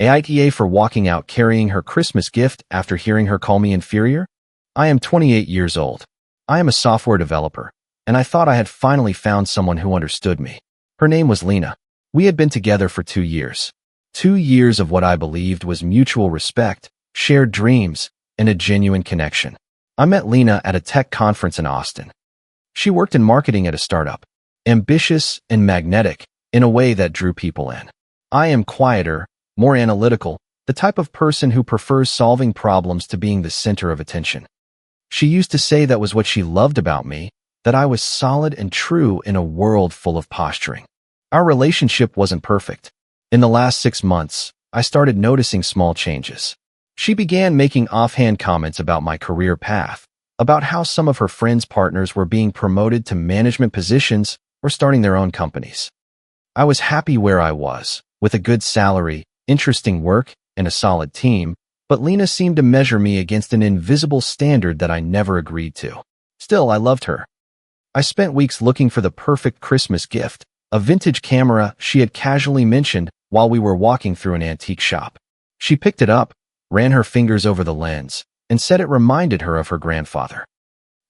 AITA for walking out carrying her Christmas gift after hearing her call me inferior? I am 28 years old. I am a software developer, and I thought I had finally found someone who understood me. Her name was Lena. We had been together for 2 years. 2 years of what I believed was mutual respect, shared dreams, and a genuine connection. I met Lena at a tech conference in Austin. She worked in marketing at a startup, ambitious and magnetic in a way that drew people in. I am quieter, more analytical, the type of person who prefers solving problems to being the center of attention. She used to say that was what she loved about me, that I was solid and true in a world full of posturing. Our relationship wasn't perfect. In the last 6 months, I started noticing small changes. She began making offhand comments about my career path, about how some of her friends' partners were being promoted to management positions or starting their own companies. I was happy where I was, with a good salary, interesting work, and a solid team, but Lena seemed to measure me against an invisible standard that I never agreed to. Still, I loved her. I spent weeks looking for the perfect Christmas gift, a vintage camera she had casually mentioned while we were walking through an antique shop. She picked it up, ran her fingers over the lens, and said it reminded her of her grandfather.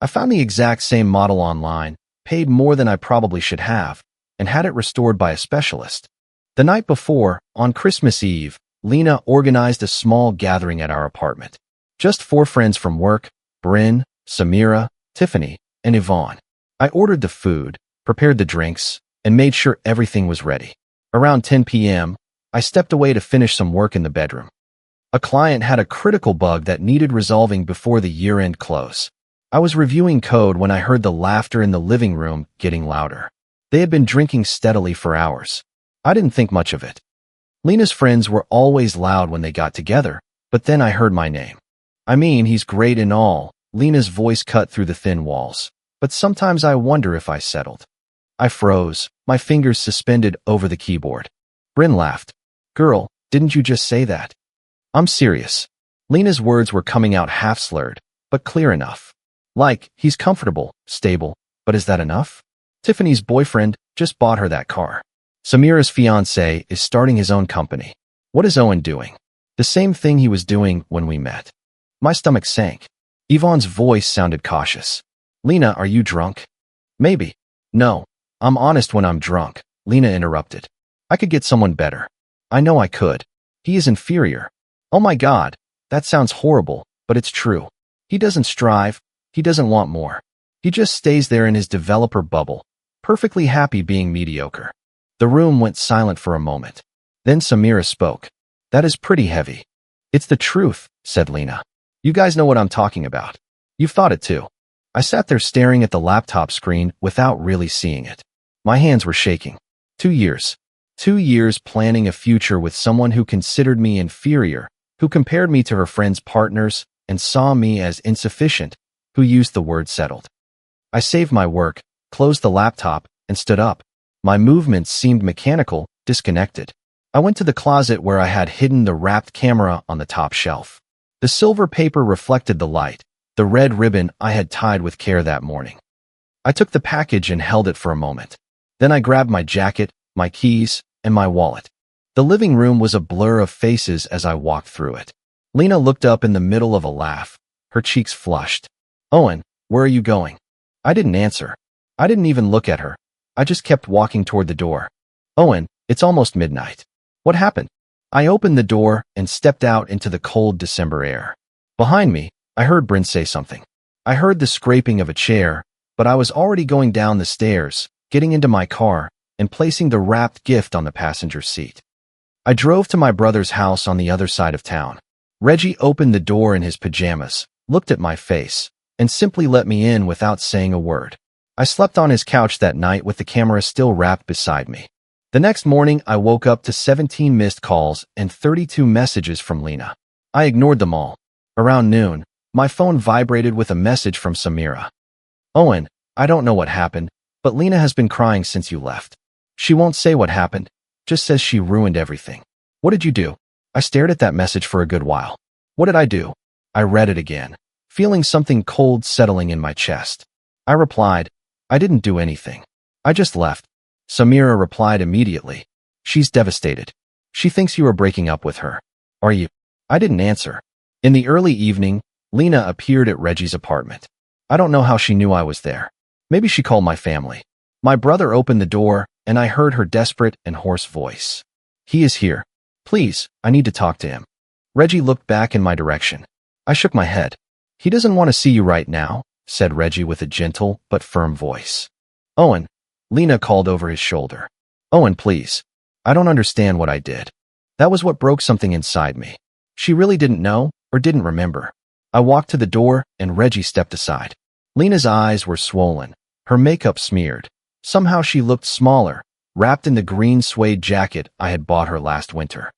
I found the exact same model online, paid more than I probably should have, and had it restored by a specialist. The night before, on Christmas Eve, Lena organized a small gathering at our apartment. Just 4 friends from work, Bryn, Samira, Tiffany, and Yvonne. I ordered the food, prepared the drinks, and made sure everything was ready. Around 10 p.m., I stepped away to finish some work in the bedroom. A client had a critical bug that needed resolving before the year-end close. I was reviewing code when I heard the laughter in the living room getting louder. They had been drinking steadily for hours. I didn't think much of it. Lena's friends were always loud when they got together, but then I heard my name. I mean, he's great and all, Lena's voice cut through the thin walls, but sometimes I wonder if I settled. I froze, my fingers suspended over the keyboard. Bryn laughed. Girl, didn't you just say that? I'm serious. Lena's words were coming out half-slurred, but clear enough. Like, he's comfortable, stable, but is that enough? Tiffany's boyfriend just bought her that car. Samira's fiancé is starting his own company. What is Owen doing? The same thing he was doing when we met. My stomach sank. Yvonne's voice sounded cautious. Lena, are you drunk? Maybe. No, I'm honest when I'm drunk, Lena interrupted. I could get someone better. I know I could. He is inferior. Oh my God, that sounds horrible, but it's true. He doesn't strive. He doesn't want more. He just stays there in his developer bubble, perfectly happy being mediocre. The room went silent for a moment. Then Samira spoke. That is pretty heavy. It's the truth, said Lena. You guys know what I'm talking about. You've thought it too. I sat there staring at the laptop screen without really seeing it. My hands were shaking. 2 years. 2 years planning a future with someone who considered me inferior, who compared me to her friends' partners and saw me as insufficient, who used the word settled. I saved my work, closed the laptop, and stood up. My movements seemed mechanical, disconnected. I went to the closet where I had hidden the wrapped camera on the top shelf. The silver paper reflected the light, the red ribbon I had tied with care that morning. I took the package and held it for a moment. Then I grabbed my jacket, my keys, and my wallet. The living room was a blur of faces as I walked through it. Lena looked up in the middle of a laugh, her cheeks flushed. Owen, where are you going? I didn't answer. I didn't even look at her. I just kept walking toward the door. Owen, it's almost midnight. What happened? I opened the door and stepped out into the cold December air. Behind me, I heard Bryn say something. I heard the scraping of a chair, but I was already going down the stairs, getting into my car, and placing the wrapped gift on the passenger seat. I drove to my brother's house on the other side of town. Reggie opened the door in his pajamas, looked at my face, and simply let me in without saying a word. I slept on his couch that night with the camera still wrapped beside me. The next morning, I woke up to 17 missed calls and 32 messages from Lena. I ignored them all. Around noon, my phone vibrated with a message from Samira. Owen, I don't know what happened, but Lena has been crying since you left. She won't say what happened, just says she ruined everything. What did you do? I stared at that message for a good while. What did I do? I read it again, feeling something cold settling in my chest. I replied, I didn't do anything. I just left. Samira replied immediately. She's devastated. She thinks you are breaking up with her. Are you? I didn't answer. In the early evening, Lena appeared at Reggie's apartment. I don't know how she knew I was there. Maybe she called my family. My brother opened the door, and I heard her desperate and hoarse voice. He is here. Please, I need to talk to him. Reggie looked back in my direction. I shook my head. He doesn't want to see you right now, said Reggie with a gentle but firm voice. Owen, Lena called over his shoulder. Owen, please. I don't understand what I did. That was what broke something inside me. She really didn't know or didn't remember. I walked to the door and Reggie stepped aside. Lena's eyes were swollen, her makeup smeared. Somehow she looked smaller, wrapped in the green suede jacket I had bought her last winter.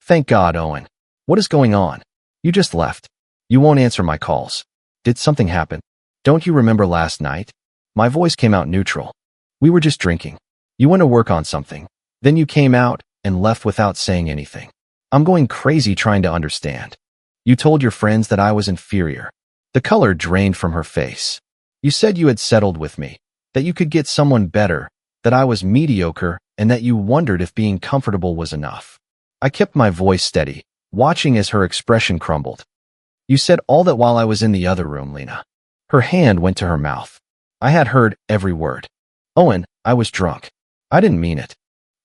Thank God, Owen. What is going on? You just left. You won't answer my calls. Did something happen? Don't you remember last night? My voice came out neutral. We were just drinking. You went to work on something. Then you came out and left without saying anything. I'm going crazy trying to understand. You told your friends that I was inferior. The color drained from her face. You said you had settled with me, that you could get someone better, that I was mediocre, and that you wondered if being comfortable was enough. I kept my voice steady, watching as her expression crumbled. You said all that while I was in the other room, Lena. Her hand went to her mouth. I had heard every word. Owen, I was drunk. I didn't mean it.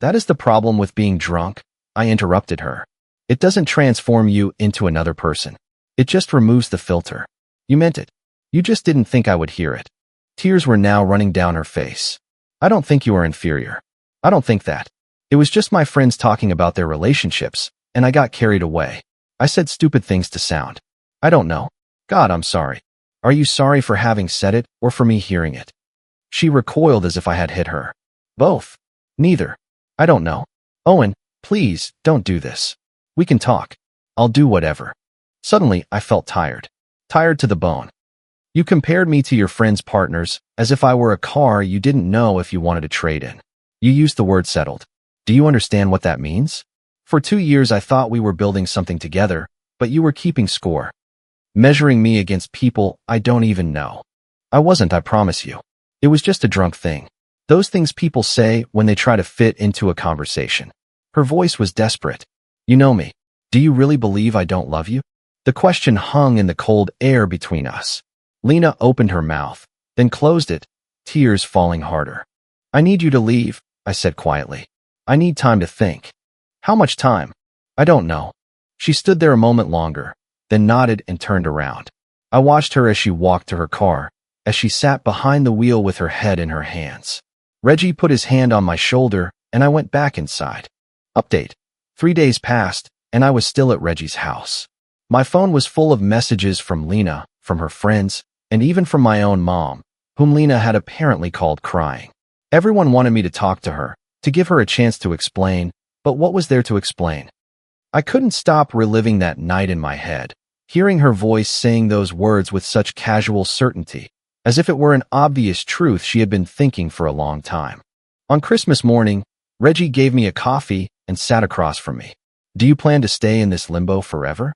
That is the problem with being drunk, I interrupted her. It doesn't transform you into another person. It just removes the filter. You meant it. You just didn't think I would hear it. Tears were now running down her face. I don't think you are inferior. I don't think that. It was just my friends talking about their relationships, and I got carried away. I said stupid things to sound. I don't know. God, I'm sorry. Are you sorry for having said it or for me hearing it? She recoiled as if I had hit her. Both. Neither. I don't know. Owen, please, don't do this. We can talk. I'll do whatever. Suddenly, I felt tired. Tired to the bone. You compared me to your friends' partners as if I were a car you didn't know if you wanted to trade in. You used the word settled. Do you understand what that means? For 2 years, I thought we were building something together, but you were keeping score. Measuring me against people I don't even know. I wasn't, I promise you. It was just a drunk thing. Those things people say when they try to fit into a conversation. Her voice was desperate. You know me. Do you really believe I don't love you? The question hung in the cold air between us. Lena opened her mouth, then closed it, tears falling harder. I need you to leave, I said quietly. I need time to think. How much time? I don't know. She stood there a moment longer, then nodded and turned around. I watched her as she walked to her car, as she sat behind the wheel with her head in her hands. Reggie put his hand on my shoulder, and I went back inside. Update. 3 days passed, and I was still at Reggie's house. My phone was full of messages from Lena, from her friends, and even from my own mom, whom Lena had apparently called crying. Everyone wanted me to talk to her, to give her a chance to explain, but what was there to explain? I couldn't stop reliving that night in my head, hearing her voice saying those words with such casual certainty, as if it were an obvious truth she had been thinking for a long time. On Christmas morning, Reggie gave me a coffee and sat across from me. Do you plan to stay in this limbo forever?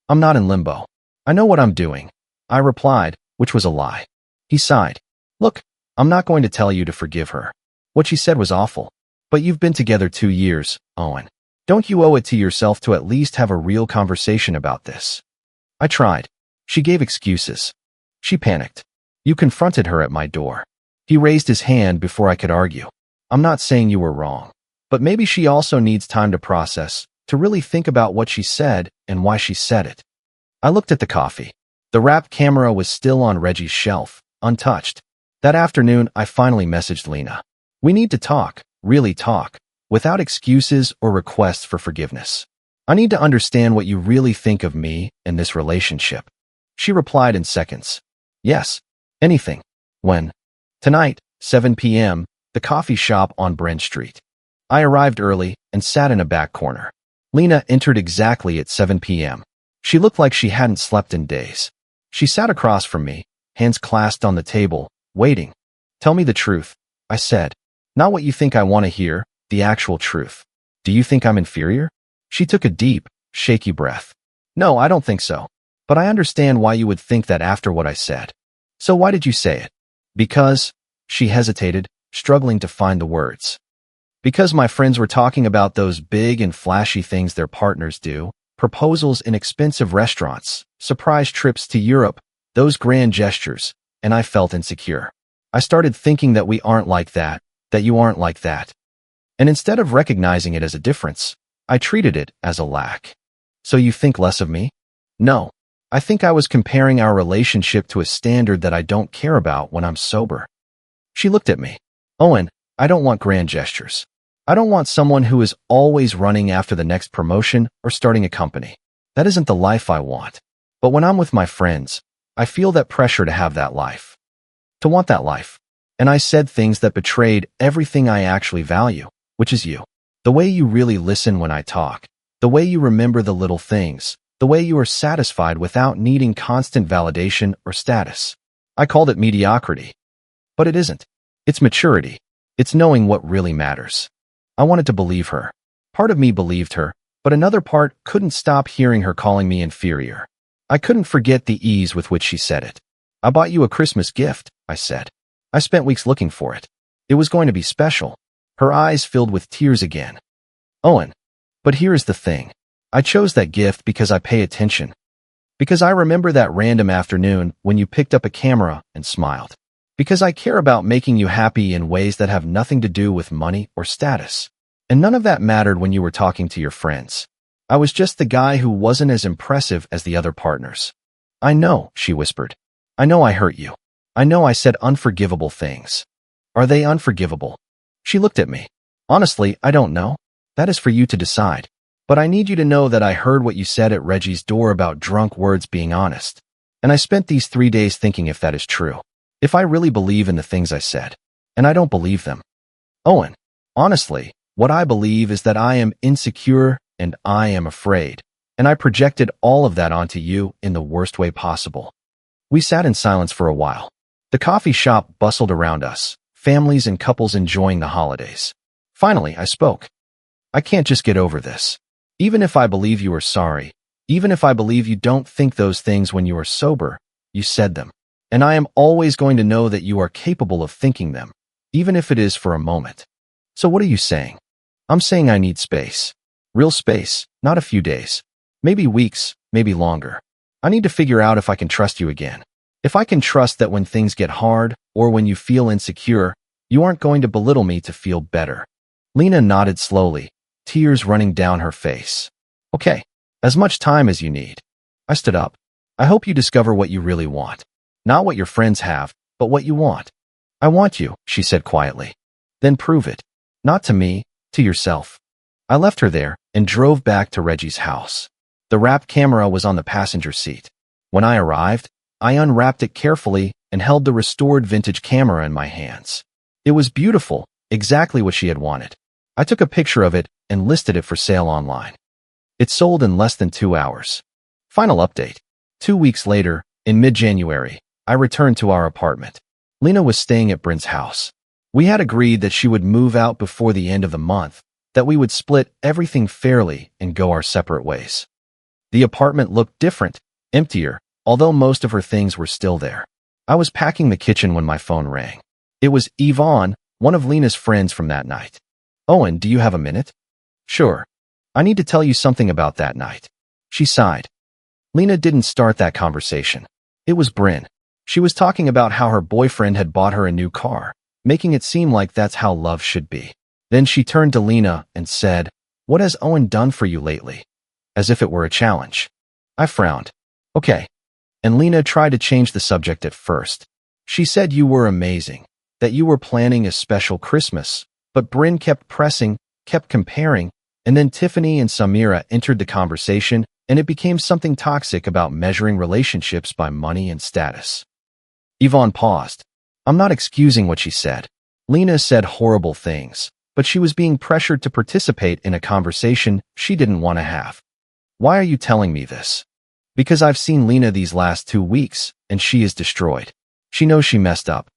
I'm not in limbo. I know what I'm doing, I replied, which was a lie. He sighed. Look, I'm not going to tell you to forgive her. What she said was awful. But you've been together 2 years, Owen. Don't you owe it to yourself to at least have a real conversation about this? I tried. She gave excuses. She panicked. You confronted her at my door. He raised his hand before I could argue. I'm not saying you were wrong, but maybe she also needs time to process, to really think about what she said and why she said it. I looked at the coffee. The wrap camera was still on Reggie's shelf, untouched. That afternoon, I finally messaged Lena. We need to talk, really talk, without excuses or requests for forgiveness. I need to understand what you really think of me and this relationship. She replied in seconds. Yes, anything. When? Tonight, 7 p.m., the coffee shop on Brent Street. I arrived early and sat in a back corner. Lena entered exactly at 7 p.m. She looked like she hadn't slept in days. She sat across from me, hands clasped on the table, waiting. Tell me the truth, I said. Not what you think I want to hear, the actual truth. Do you think I'm inferior? She took a deep, shaky breath. No, I don't think so. But I understand why you would think that after what I said. So why did you say it? Because, she hesitated, struggling to find the words. Because my friends were talking about those big and flashy things their partners do, proposals in expensive restaurants, surprise trips to Europe, those grand gestures, and I felt insecure. I started thinking that we aren't like that you aren't like that. And instead of recognizing it as a difference, I treated it as a lack. So you think less of me? No. I think I was comparing our relationship to a standard that I don't care about when I'm sober. She looked at me. Owen, I don't want grand gestures. I don't want someone who is always running after the next promotion or starting a company. That isn't the life I want. But when I'm with my friends, I feel that pressure to have that life. To want that life. And I said things that betrayed everything I actually value, which is you. The way you really listen when I talk. The way you remember the little things. The way you are satisfied without needing constant validation or status. I called it mediocrity. But it isn't. It's maturity. It's knowing what really matters. I wanted to believe her. Part of me believed her, but another part couldn't stop hearing her calling me inferior. I couldn't forget the ease with which she said it. I bought you a Christmas gift, I said. I spent weeks looking for it. It was going to be special. Her eyes filled with tears again. Owen, but here's the thing. I chose that gift because I pay attention. Because I remember that random afternoon when you picked up a camera and smiled. Because I care about making you happy in ways that have nothing to do with money or status. And none of that mattered when you were talking to your friends. I was just the guy who wasn't as impressive as the other partners. I know, she whispered. I know I hurt you. I know I said unforgivable things. Are they unforgivable? She looked at me. Honestly, I don't know. That is for you to decide. But I need you to know that I heard what you said at Reggie's door about drunk words being honest. And I spent these 3 days thinking if that is true. If I really believe in the things I said. And I don't believe them. Owen, honestly, what I believe is that I am insecure and I am afraid. And I projected all of that onto you in the worst way possible. We sat in silence for a while. The coffee shop bustled around us, families and couples enjoying the holidays. Finally, I spoke. I can't just get over this. Even if I believe you are sorry, even if I believe you don't think those things when you are sober, you said them. And I am always going to know that you are capable of thinking them, even if it is for a moment. So what are you saying? I'm saying I need space. Real space, not a few days. Maybe weeks, maybe longer. I need to figure out if I can trust you again. If I can trust that when things get hard, or when you feel insecure, you aren't going to belittle me to feel better. Lena nodded slowly, tears running down her face. Okay, as much time as you need. I stood up. I hope you discover what you really want. Not what your friends have, but what you want. I want you, she said quietly. Then prove it. Not to me, to yourself. I left her there and drove back to Reggie's house. The wrapped camera was on the passenger seat. When I arrived, I unwrapped it carefully and held the restored vintage camera in my hands. It was beautiful, exactly what she had wanted. I took a picture of it and listed it for sale online. It sold in less than 2 hours. Final update. 2 weeks later, in mid-January, I returned to our apartment. Lena was staying at Bryn's house. We had agreed that she would move out before the end of the month, that we would split everything fairly and go our separate ways. The apartment looked different, emptier, although most of her things were still there. I was packing the kitchen when my phone rang. It was Yvonne, one of Lena's friends from that night. Owen, do you have a minute? Sure. I need to tell you something about that night. She sighed. Lena didn't start that conversation. It was Bryn. She was talking about how her boyfriend had bought her a new car, making it seem like that's how love should be. Then she turned to Lena and said, "What has Owen done for you lately?" As if it were a challenge. I frowned. Okay. And Lena tried to change the subject at first. She said you were amazing, that you were planning a special Christmas, but Bryn kept pressing, kept comparing, and then Tiffany and Samira entered the conversation, and it became something toxic about measuring relationships by money and status. Yvonne paused. I'm not excusing what she said. Lena said horrible things, but she was being pressured to participate in a conversation she didn't want to have. Why are you telling me this? Because I've seen Lena these last 2 weeks, and she is destroyed. She knows she messed up.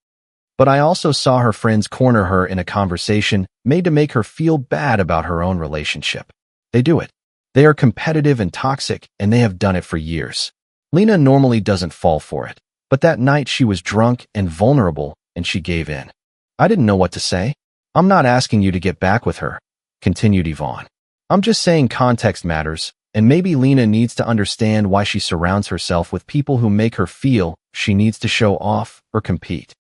But I also saw her friends corner her in a conversation made to make her feel bad about her own relationship. They do it. They are competitive and toxic, and they have done it for years. Lena normally doesn't fall for it, but that night she was drunk and vulnerable, and she gave in. I didn't know what to say. I'm not asking you to get back with her, continued Yvonne. I'm just saying context matters, and maybe Lena needs to understand why she surrounds herself with people who make her feel she needs to show off or compete.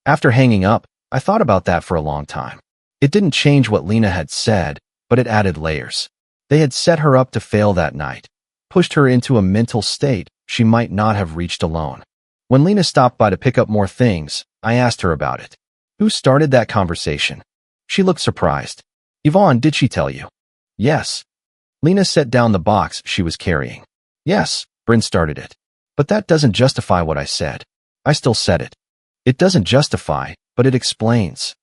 After hanging up, I thought about that for a long time. It didn't change what Lena had said, but it added layers. They had set her up to fail that night, pushed her into a mental state she might not have reached alone. When Lena stopped by to pick up more things, I asked her about it. Who started that conversation? She looked surprised. Yvonne, did she tell you? Yes. Lena set down the box she was carrying. Yes, Bryn started it. But that doesn't justify what I said. I still said it. It doesn't justify, but it explains.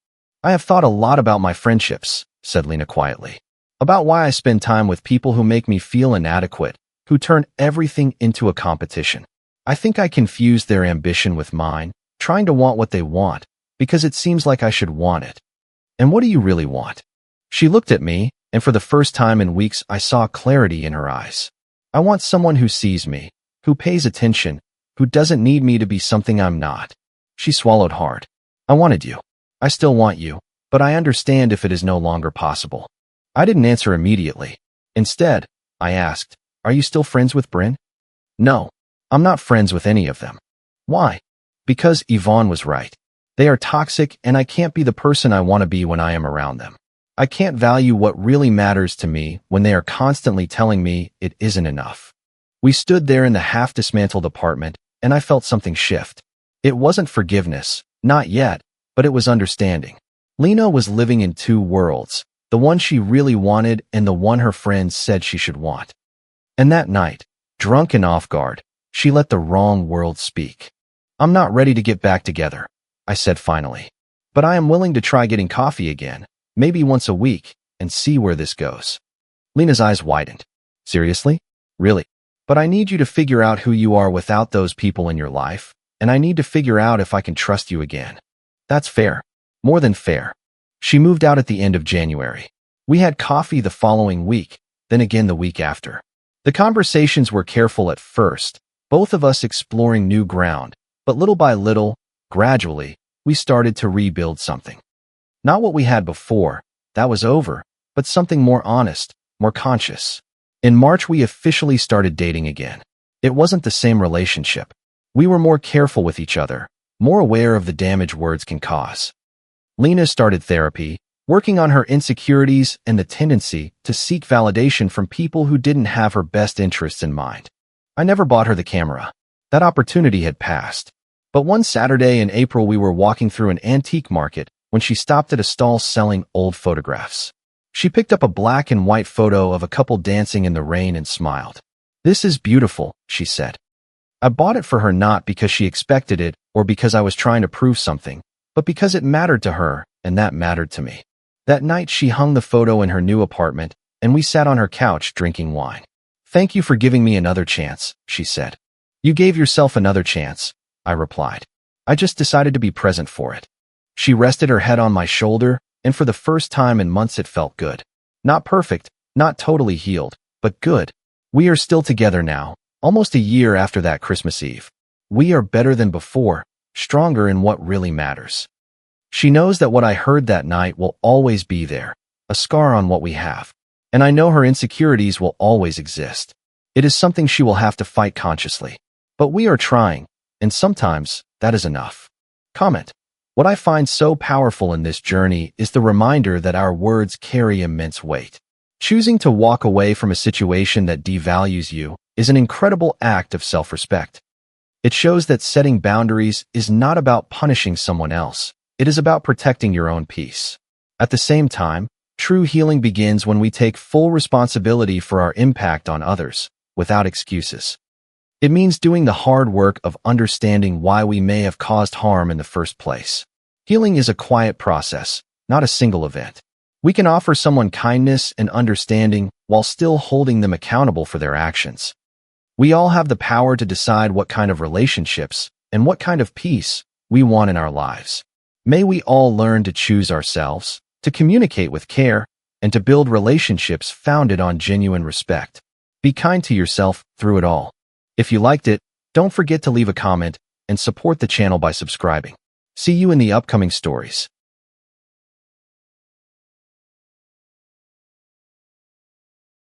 I have thought a lot about my friendships, said Lena quietly. About why I spend time with people who make me feel inadequate, who turn everything into a competition. I think I confuse their ambition with mine, trying to want what they want, because it seems like I should want it. And what do you really want? She looked at me, and for the first time in weeks I saw clarity in her eyes. I want someone who sees me, who pays attention, who doesn't need me to be something I'm not. She swallowed hard. I wanted you. I still want you, but I understand if it is no longer possible. I didn't answer immediately. Instead, I asked, are you still friends with Bryn? No, I'm not friends with any of them. Why? Because Yvonne was right. They are toxic, and I can't be the person I want to be when I am around them. I can't value what really matters to me when they are constantly telling me it isn't enough. We stood there in the half-dismantled apartment, and I felt something shift. It wasn't forgiveness, not yet, but it was understanding. Lena was living in two worlds, the one she really wanted and the one her friends said she should want. And that night, drunk and off guard, she let the wrong world speak. I'm not ready to get back together, I said finally. But I am willing to try getting coffee again, maybe once a week, and see where this goes. Lena's eyes widened. Seriously? Really? But I need you to figure out who you are without those people in your life, and I need to figure out if I can trust you again. That's fair. More than fair. She moved out at the end of January. We had coffee the following week, then again the week after. The conversations were careful at first, both of us exploring new ground, but little by little, gradually, we started to rebuild something. Not what we had before, that was over, but something more honest, more conscious. In March, we officially started dating again. It wasn't the same relationship. We were more careful with each other, more aware of the damage words can cause. Lena started therapy, working on her insecurities and the tendency to seek validation from people who didn't have her best interests in mind. I never bought her the camera. That opportunity had passed. But one Saturday in April, we were walking through an antique market when she stopped at a stall selling old photographs. She picked up a black and white photo of a couple dancing in the rain and smiled. "This is beautiful," she said. I bought it for her not because she expected it or because I was trying to prove something, but because it mattered to her, and that mattered to me. That night, she hung the photo in her new apartment, and we sat on her couch drinking wine. "Thank you for giving me another chance," she said. "You gave yourself another chance," I replied. "I just decided to be present for it." She rested her head on my shoulder, and for the first time in months it felt good. Not perfect, not totally healed, but good. We are still together now, almost a year after that Christmas Eve. We are better than before, stronger in what really matters. She knows that what I heard that night will always be there, a scar on what we have. And I know her insecurities will always exist. It is something she will have to fight consciously. But we are trying, and sometimes that is enough. Comment. What I find so powerful in this journey is the reminder that our words carry immense weight. Choosing to walk away from a situation that devalues you is an incredible act of self-respect. It shows that setting boundaries is not about punishing someone else. It is about protecting your own peace. At the same time, true healing begins when we take full responsibility for our impact on others, without excuses. It means doing the hard work of understanding why we may have caused harm in the first place. Healing is a quiet process, not a single event. We can offer someone kindness and understanding while still holding them accountable for their actions. We all have the power to decide what kind of relationships and what kind of peace we want in our lives. May we all learn to choose ourselves, to communicate with care, and to build relationships founded on genuine respect. Be kind to yourself through it all. If you liked it, don't forget to leave a comment and support the channel by subscribing. See you in the upcoming stories.